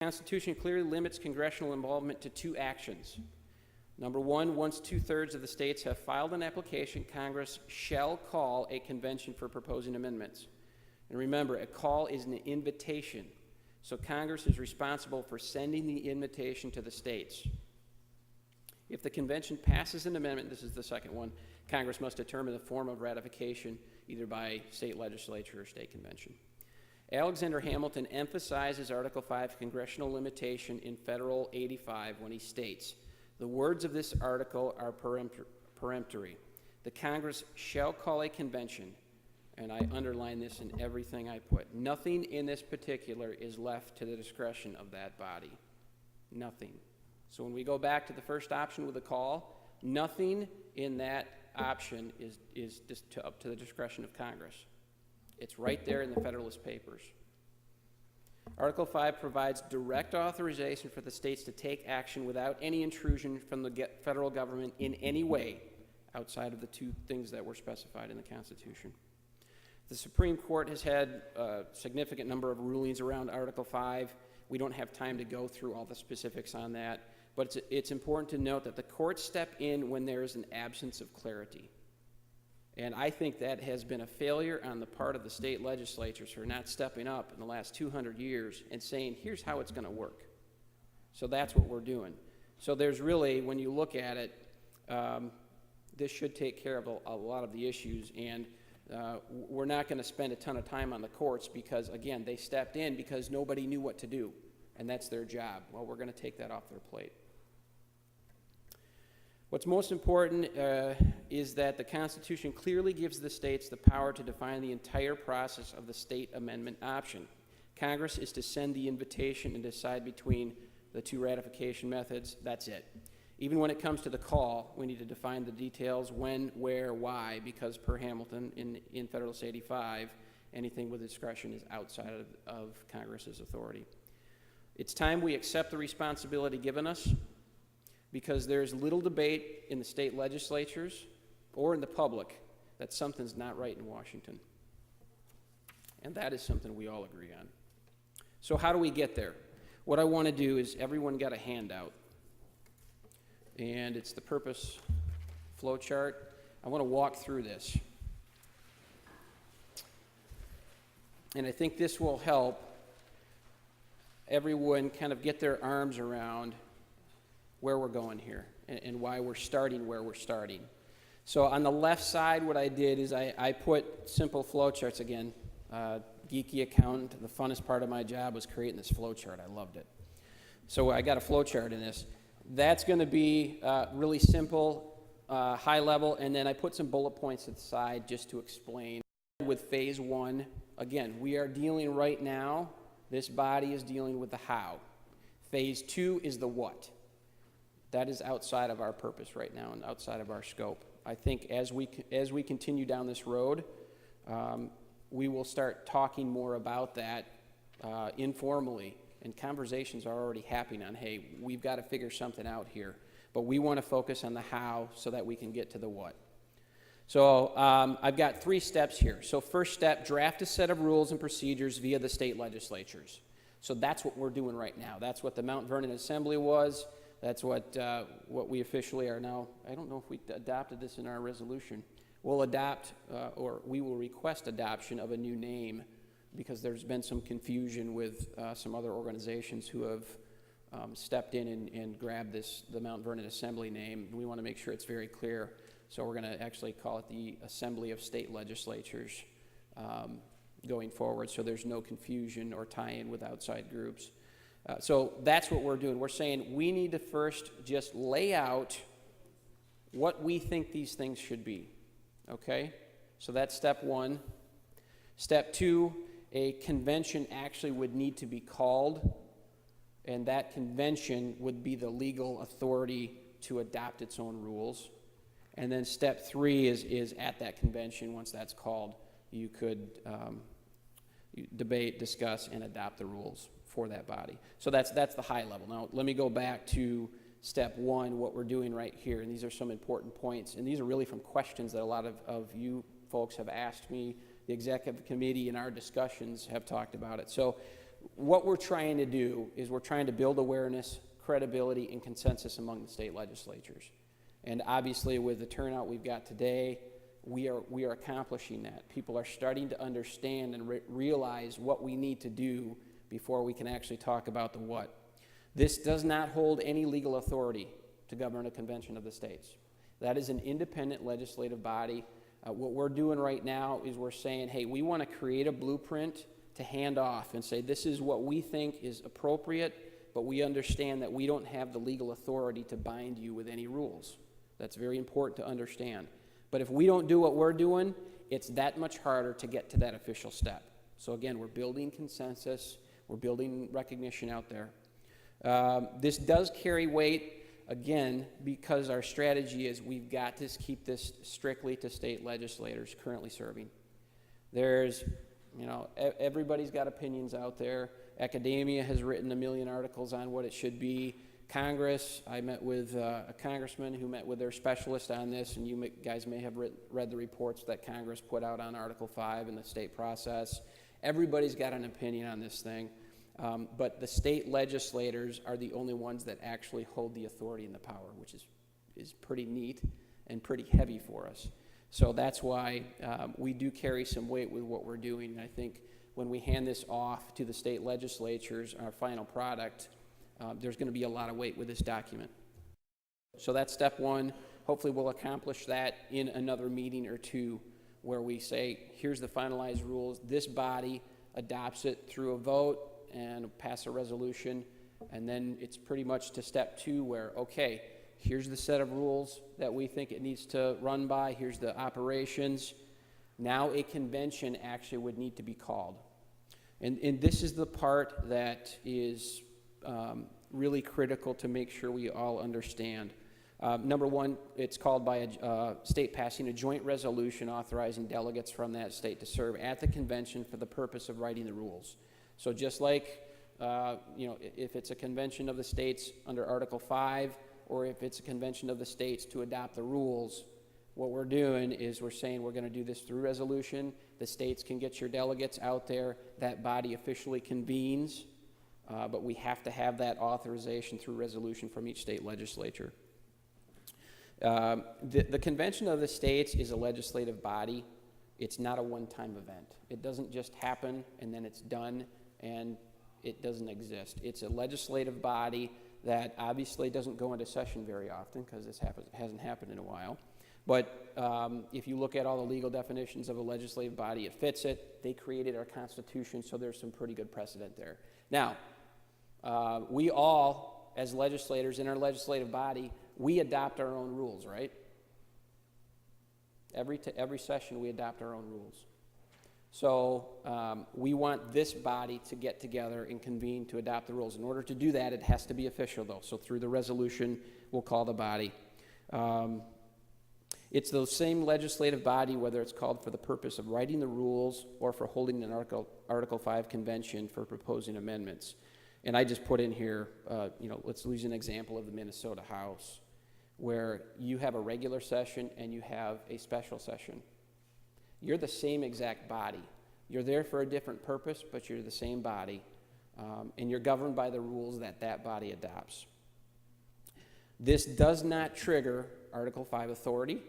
The Constitution clearly limits congressional involvement to two actions. Number one, once 2/3 of the states have filed an application, Congress shall call a convention for proposing amendments. And remember, a call is an invitation. So Congress is responsible for sending the invitation to the states. If the convention passes an amendment, this is the second one, Congress must determine the form of ratification either by state legislature or state convention. Alexander Hamilton emphasizes Article 5 congressional limitation in Federal 85 when he states, "The words of this article are peremptory. The Congress shall call a convention," and I underline this in everything I put. Nothing in this particular is left to the discretion of that body. Nothing. So when we go back to the first option with a call, nothing in that option is just up to the discretion of Congress. It's right there in the Federalist Papers. Article 5 provides direct authorization for the states to take action without any intrusion from the federal government in any way outside of the two things that were specified in the Constitution. The Supreme Court has had a significant number of rulings around Article 5. We don't have time to go through all the specifics on that, but it's important to note that the courts step in when there is an absence of clarity. And I think that has been a failure on the part of the state legislatures for not stepping up in the last 200 years and saying, here's how it's going to work. So that's what we're doing. So there's really, when you look at it, this should take care of a lot of the issues. And we're not going to spend a ton of time on the courts because, again, they stepped in because nobody knew what to do. And that's their job. Well, we're going to take that off their plate. What's most important is that the Constitution clearly gives the states the power to define the entire process of the state amendment option. Congress is to send the invitation and decide between the two ratification methods. That's it. Even when it comes to the call, we need to define the details, when, where, why, because per Hamilton in Federalist 85, anything with discretion is outside of Congress's authority. It's time we accept the responsibility given us, because there's little debate in the state legislatures or in the public that something's not right in Washington. And that is something we all agree on. So how do we get there? What I want to do is everyone got a handout. And it's the purpose flow chart. I want to walk through this. And I think this will help everyone kind of get their arms around where we're going here and why we're starting where we're starting. So on the left side, what I did is I put simple flow charts again. Geeky accountant, the funnest part of my job was creating this flow chart. I loved it. So I got a flow chart in this. That's going to be really simple, high level, and then I put some bullet points at the side just to explain. With phase one, again, we are dealing right now, this body is dealing with the how. Phase two is the what. That is outside of our purpose right now and outside of our scope. I think as we continue down this road, we will start talking more about that informally, and conversations are already happening on, hey, we've got to figure something out here, but we want to focus on the how so that we can get to the what. So I've got 3 steps here. So first step, draft a set of rules and procedures via the state legislatures. So that's what we're doing right now. That's what the Mount Vernon Assembly was. That's what we officially are now. I don't know if we adopted this in our resolution. We'll adopt, or we will request adoption of a new name because there's been some confusion with some other organizations who have stepped in and grabbed the Mount Vernon Assembly name. We want to make sure it's very clear. So we're going to actually call it the Assembly of State Legislatures going forward, so there's no confusion or tie-in with outside groups. So that's what we're doing. We're saying we need to first just lay out what we think these things should be, okay? So that's step 1. Step 2, a convention actually would need to be called, and that convention would be the legal authority to adopt its own rules. And then step 3 is at that convention, once that's called, you could debate, discuss, and adopt the rules for that body. So that's the high level. Now, let me go back to step 1, what we're doing right here. And these are some important points. And these are really from questions that a lot of you folks have asked me. The executive committee in our discussions have talked about it. So what we're trying to do is we're trying to build awareness, credibility, and consensus among the state legislatures. And obviously, with the turnout we've got today, we are accomplishing that. People are starting to understand and realize what we need to do before we can actually talk about the what. This does not hold any legal authority to govern a convention of the states. That is an independent legislative body. What we're doing right now is we're saying, hey, we want to create a blueprint to hand off and say this is what we think is appropriate, but we understand that we don't have the legal authority to bind you with any rules. That's very important to understand. But if we don't do what we're doing, it's that much harder to get to that official step. So again, we're building consensus, we're building recognition out there. This does carry weight, again, because our strategy is we've got to keep this strictly to state legislators currently serving. There's, everybody's got opinions out there. Academia has written a million articles on what it should be. Congress, I met with a congressman who met with their specialist on this, and you guys may have read the reports that Congress put out on Article 5 in the state process. Everybody's got an opinion on this thing, but the state legislators are the only ones that actually hold the authority and the power, which is pretty neat and pretty heavy for us. So that's why we do carry some weight with what we're doing, and I think when we hand this off to the state legislatures, our final product, there's going to be a lot of weight with this document. So that's step one. Hopefully we'll accomplish that in another meeting or two where we say, here's the finalized rules. This body adopts it through a vote and pass a resolution. And then it's pretty much to step two where, okay, here's the set of rules that we think it needs to run by. Here's the operations. Now a convention actually would need to be called. And this is the part that is really critical to make sure we all understand. Number one, it's called by a state passing a joint resolution authorizing delegates from that state to serve at the convention for the purpose of writing the rules. So just like, if it's a convention of the states under Article 5, or if it's a convention of the states to adopt the rules, what we're doing is we're saying we're going to do this through resolution. The states can get your delegates out there. That body officially convenes. But we have to have that authorization through resolution from each state legislature. The Convention of the States is a legislative body. It's not a one-time event. It doesn't just happen and then it's done and it doesn't exist. It's a legislative body that obviously doesn't go into session very often because this hasn't happened in a while. But if you look at all the legal definitions of a legislative body, it fits it. They created our Constitution, so there's some pretty good precedent there. Now, we all, as legislators in our legislative body, we adopt our own rules, right? Every session we adopt our own rules. So we want this body to get together and convene to adopt the rules. In order to do that, it has to be official, though. So through the resolution, we'll call the body. It's the same legislative body, whether it's called for the purpose of writing the rules or for holding an Article 5 convention for proposing amendments. And I just put in here, let's use an example of the Minnesota House, where you have a regular session and you have a special session. You're the same exact body. You're there for a different purpose, but you're the same body, and you're governed by the rules that that body adopts. This does not trigger Article 5 authority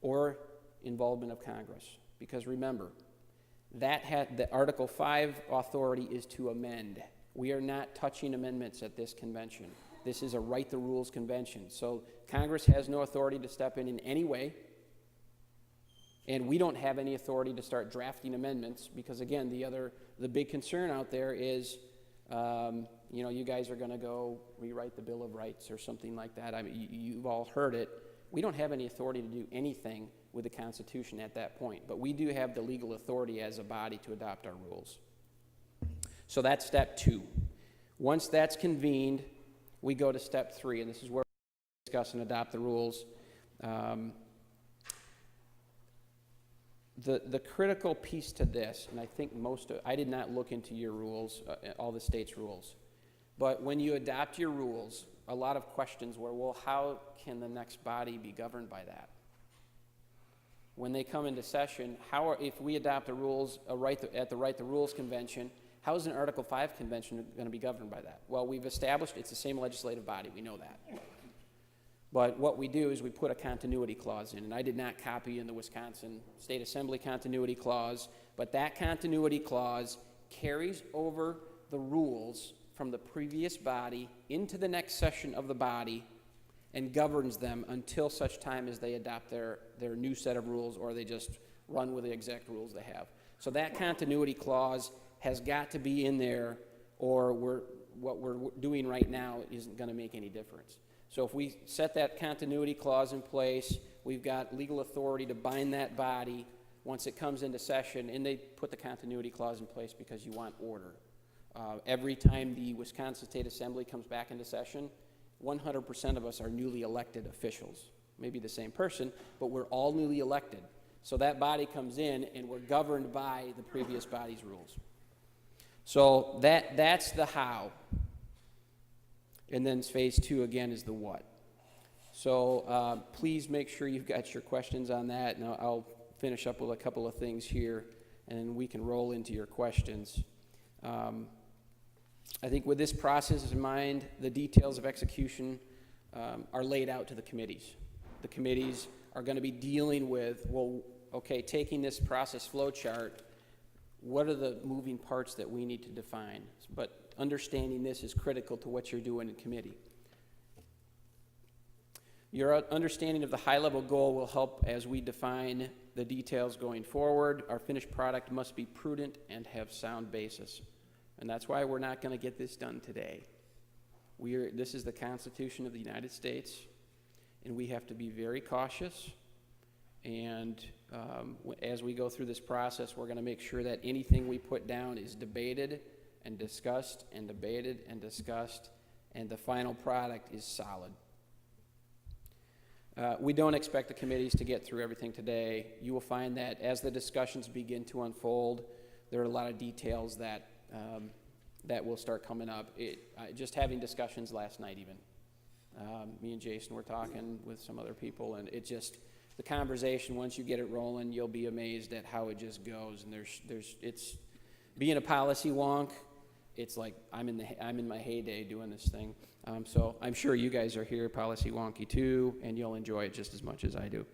or involvement of Congress, because remember, the Article 5 authority is to amend. We are not touching amendments at this convention. This is a write the rules convention. So Congress has no authority to step in any way, and we don't have any authority to start drafting amendments because, again, the big concern out there is, you guys are going to go rewrite the Bill of Rights or something like that. I mean, you've all heard it. We don't have any authority to do anything with the Constitution at that point, but we do have the legal authority as a body to adopt our rules. So that's step 2. Once that's convened, we go to step 3, and this is where we discuss and adopt the rules. The critical piece to this, and I think I did not look into your rules, all the states' rules, but when you adopt your rules, a lot of questions were, well, how can the next body be governed by that? When they come into session, if we adopt the rules at the Write the Rules Convention, How is an Article 5 convention going to be governed by that? Well, we've established it's the same legislative body. We know that. But what we do is we put a continuity clause in, and I did not copy in the Wisconsin State Assembly continuity clause, but that continuity clause carries over the rules from the previous body into the next session of the body and governs them until such time as they adopt their new set of rules, or they just run with the exact rules they have. So that continuity clause has got to be in there, or what we're doing right now isn't going to make any difference. So if we set that continuity clause in place, we've got legal authority to bind that body once it comes into session, and they put the continuity clause in place because you want order. Every time the Wisconsin State Assembly comes back into session, 100% of us are newly elected officials. Maybe the same person, but we're all newly elected. So that body comes in, and we're governed by the previous body's rules. So that's the how. And then phase 2 again is the what. So please make sure you've got your questions on that, and I'll finish up with a couple of things here, and we can roll into your questions. I think with this process in mind, the details of execution are laid out to the committees. The committees are going to be dealing with, well, okay, taking this process flow chart, what are the moving parts that we need to define? But understanding this is critical to what you're doing in committee. Your understanding of the high-level goal will help as we define the details going forward. Our finished product must be prudent and have sound basis. And that's why we're not going to get this done today. This is the Constitution of the United States, and we have to be very cautious. And as we go through this process, we're going to make sure that anything we put down is debated and discussed and debated and discussed, and the final product is solid. We don't expect the committees to get through everything today. You will find that as the discussions begin to unfold, there are a lot of details that will start coming up. Just having discussions last night even. Me and Jason were talking with some other people, and the conversation, once you get it rolling, you'll be amazed at how it just goes. And it's being a policy wonk, it's like I'm in my heyday doing this thing. So I'm sure you guys are here policy wonky too, and you'll enjoy it just as much as I do.